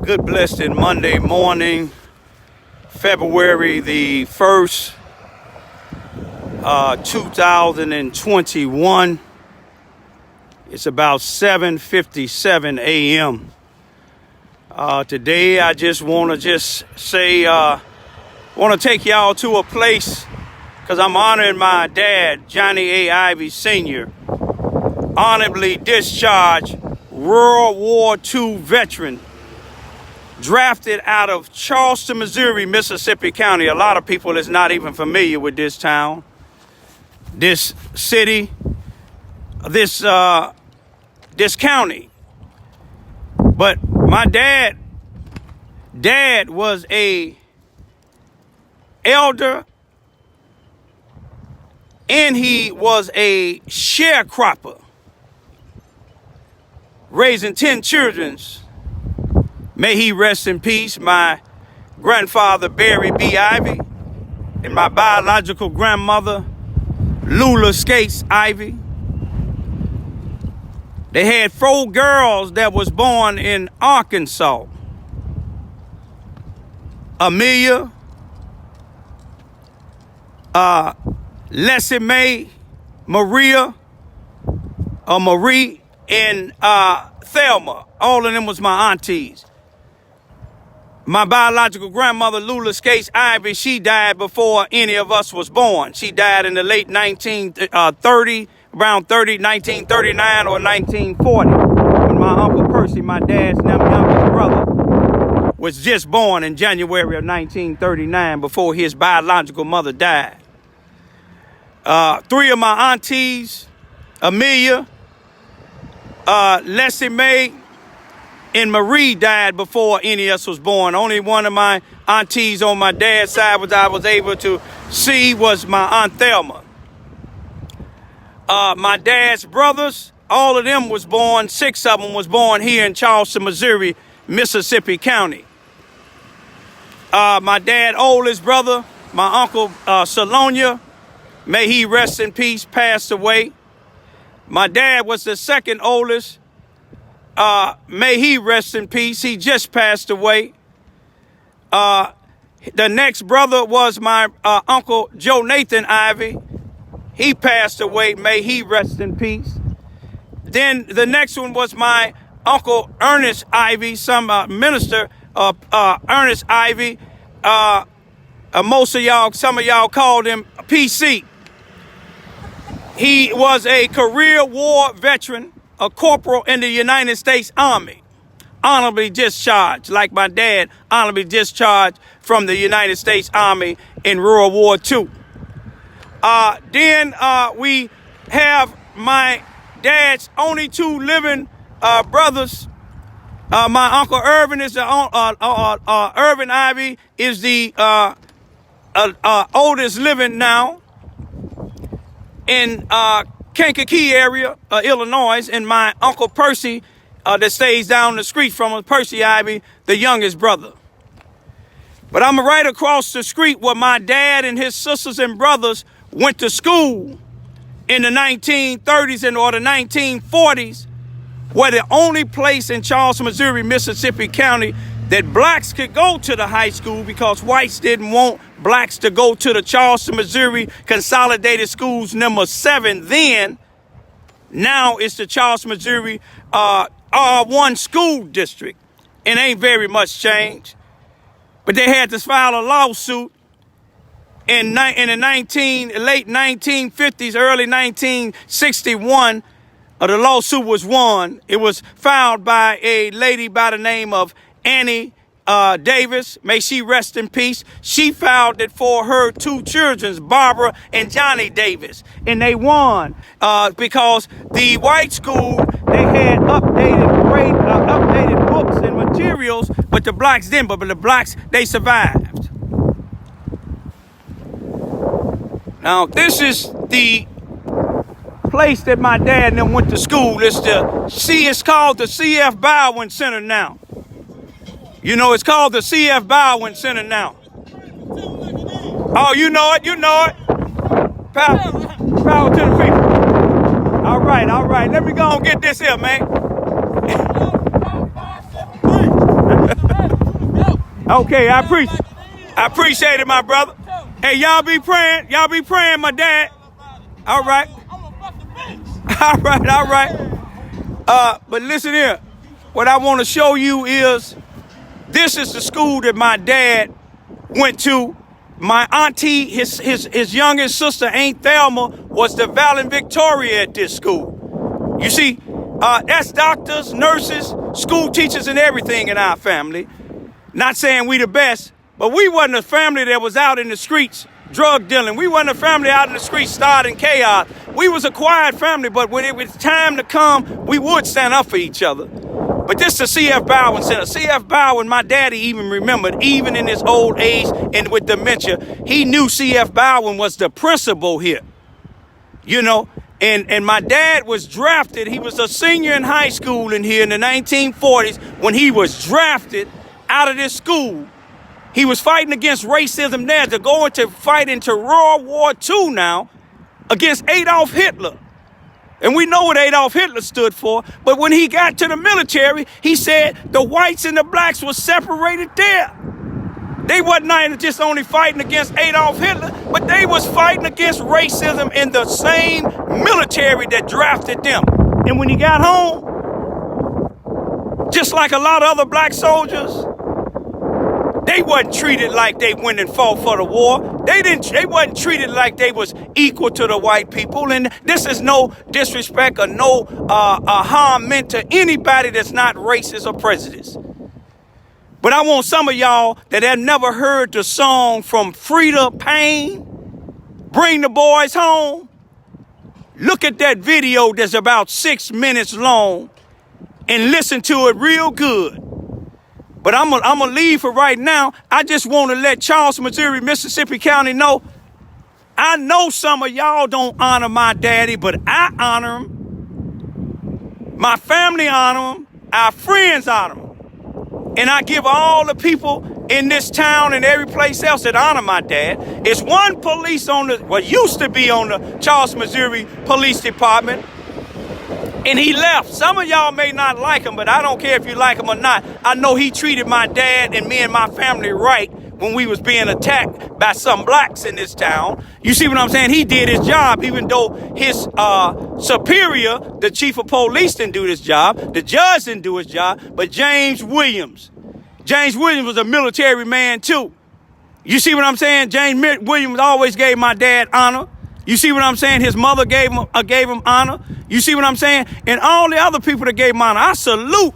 Good blessed Monday morning, February the 1st, 2021. It's about 7:57 a.m. Today I just want to say, want to take y'all to a place because I'm honoring my dad, Johnnie A. Ivy Sr., honorably discharged World War II veteran, drafted out of Charleston, Missouri, Mississippi County. A lot of people is not even familiar with this town, this city, this county. But my dad was a elder, and he was a sharecropper, raising 10 children. May he rest in peace. My grandfather, Barry B. Ivy, and my biological grandmother, Lula Skates Ivy. They had 4 girls that was born in Arkansas. Amelia, Leslie Mae, Marie, and Thelma. All of them was my aunties. My biological grandmother, Lula Skates Ivy, she died before any of us was born. She died in the late 1939 or 1940, when my Uncle Percy, my dad's youngest brother, was just born in January of 1939 before his biological mother died. 3 of my aunties, Amelia, Leslie Mae, and Marie died before any of us was born. Only one of my aunties on my dad's side I was able to see was my Aunt Thelma. My dad's brothers, all of them was born, 6 of them was born here in Charleston, Missouri, Mississippi County. My dad's oldest brother, my Uncle Salonia, may he rest in peace, passed away. My dad was the second oldest. May he rest in peace. He just passed away. The next brother was my Uncle Joe Nathan Ivy. He passed away. May he rest in peace. Then the next one was my Uncle Ernest Ivy, some minister, Ernest Ivy. Most of y'all, some of y'all called him PC. He was a career war veteran, a corporal in the United States Army, honorably discharged, like my dad, honorably discharged from the United States Army in World War II. Then we have my dad's only 2 living brothers. My Uncle Irvin is the Irvin Ivy is the oldest living now in Kankakee area, Illinois, and my Uncle Percy that stays down the street from us, Percy Ivy, the youngest brother. But I'm right across the street where my dad and his sisters and brothers went to school in the 1930s or the 1940s, where the only place in Charleston, Missouri, Mississippi County that blacks could go to the high school because whites didn't want blacks to go to the Charleston, Missouri Consolidated Schools number 7 then. Now it's the Charleston, Missouri R1 school district. It ain't very much change. But they had to file a lawsuit in the late 1950s, early 1961. The lawsuit was won. It was filed by a lady by the name of Annie Davis, may she rest in peace. She filed it for her 2 children, Barbara and Johnnie Davis, and they won because the white school, they had updated books and materials, but the blacks didn't. But the blacks, they survived. Now this is the place that my dad and them went to school. It's called the C.F. Bowen Center now. You know, it's called the C.F. Bowen Center now. Oh, you know it. Power to the people. All right. Let me go and get this here, man. Okay, I appreciate it, my brother. Hey, y'all be praying. Y'all be praying, my dad. All right. All right. But listen here. What I want to show you is this is the school that my dad went to. My auntie, his youngest sister, Aunt Thelma, was the valedictorian at this school. You see, that's doctors, nurses, school teachers, and everything in our family. Not saying we the best, but we wasn't a family that was out in the streets drug dealing. We wasn't a family out in the streets starting chaos. We was a quiet family, but when it was time to come, we would stand up for each other. But this is the C.F. Bowen Center. C.F. Bowen, my daddy even remembered, even in his old age and with dementia, he knew C.F. Bowen was the principal here. You know, and my dad was drafted. He was a senior in high school in here in the 1940s when he was drafted out of this school. He was fighting against racism there to go into fight into World War II now against Adolf Hitler. And we know what Adolf Hitler stood for. But when he got to the military, he said the whites and the blacks were separated there. They wasn't just only fighting against Adolf Hitler, but they was fighting against racism in the same military that drafted them. And when he got home, just like a lot of other black soldiers, they wasn't treated like they went and fought for the war. They wasn't treated like they was equal to the white people. And this is no disrespect or no harm meant to anybody that's not racist or prejudiced. But I want some of y'all that have never heard the song from Frida Payne, Bring the Boys Home. Look at that video that's about 6 minutes long and listen to it real good. But I'm gonna leave for right now. I just want to let Charles, Missouri, Mississippi County know. I know some of y'all don't honor my daddy, but I honor him. My family honor him. Our friends honor him. And I give all the people in this town and every place else that honor my dad. It's one police used to be on the Charles, Missouri Police Department. And he left. Some of y'all may not like him, but I don't care if you like him or not. I know he treated my dad and me and my family right when we was being attacked by some blacks in this town. You see what I'm saying? He did his job, even though his superior, the chief of police, didn't do his job. The judge didn't do his job. But James Williams was a military man too. You see what I'm saying? James Williams always gave my dad honor. You see what I'm saying? His mother gave him honor. You see what I'm saying? And all the other people that gave him honor. I salute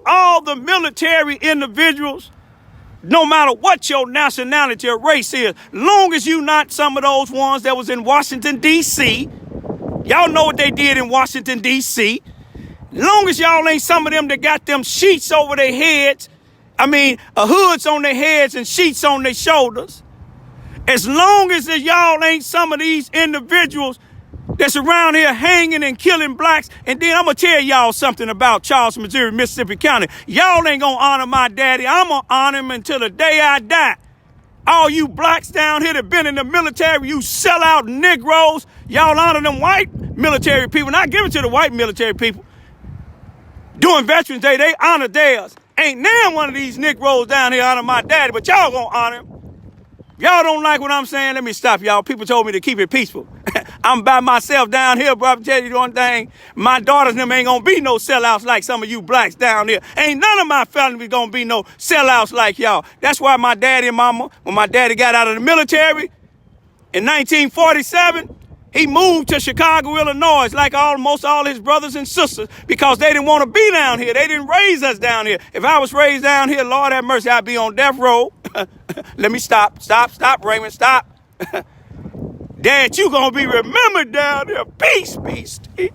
all the military individuals, no matter what your nationality or race is. Long as you not some of those ones that was in Washington, D.C. Y'all know what they did in Washington, D.C. Long as y'all ain't some of them that got them sheets over their heads. Hoods on their heads and sheets on their shoulders. As long as y'all ain't some of these individuals that's around here hanging and killing blacks. And then I'm going to tell y'all something about Charles, Missouri, Mississippi County. Y'all ain't going to honor my daddy. I'm going to honor him until the day I die. All you blacks down here that been in the military, you sellout Negroes, y'all honor them white military people. And I give it to the white military people. During Veterans Day, they honor theirs. Ain't now one of these Negroes down here honor my daddy, but y'all going to honor him. Y'all don't like what I'm saying? Let me stop y'all. People told me to keep it peaceful. I'm by myself down here, but I'm telling you one thing. My daughters and them ain't gonna be no sellouts like some of you blacks down here. Ain't none of my family gonna be no sellouts like y'all. That's why my daddy and mama, when my daddy got out of the military in 1947, he moved to Chicago, Illinois, like almost all his brothers and sisters, because they didn't want to be down here. They didn't raise us down here. If I was raised down here, Lord have mercy, I'd be on death row. Let me stop, Raymond, stop. Dad, you gonna be remembered down there. Peace, Steve.